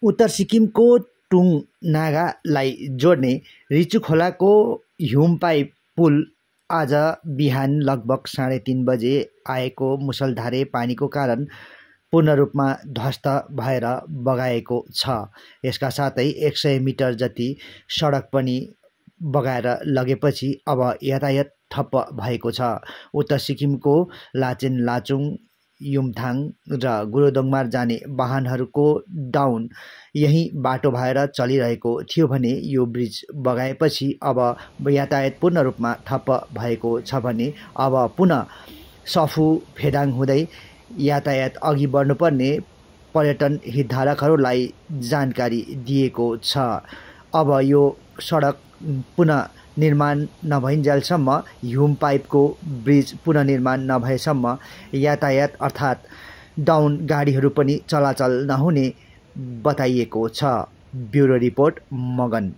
उत्तर सिक्किमको टुङ नागालाई जोड्ने रिचु खोलाको ह्युमपाइप पुल आज बिहान लगभग 3:30 बजे आएको मुसलधारे पानीको कारण पूर्ण रूपमा ध्वस्त भएर बगाएको छ। यसका साथै 100 मिटर जति सडक पनि बगाएर लगेपछि अब यातायात ठप्प भएको छ। उत्तर सिक्किमको लाचेन, लाचुङ, युमथाङ र गुरुदोङमार जाने वाहनहरूको डाउन यही बाटो भएर चलिरहेको थियो भने यो ब्रिज बगाएपछि अब यातायात पूर्ण रूपमा ठप्प भएको छ भने अब पुनः सफु फेदाङ हुँदै यातायात अघि बढ्नुपर्ने पर्यटन हितधारकहरूलाई जानकारी दिएको छ। अब यो सडक पुनः निर्माण नभइन्जेलसम्म, ह्युम पाइपको ब्रिज पुनर्निर्माण नभएसम्म यातायात अर्थात् डाउन गाडीहरू पनि चलाचल नहुने बताइएको छ। ब्युरो रिपोर्ट, मगन।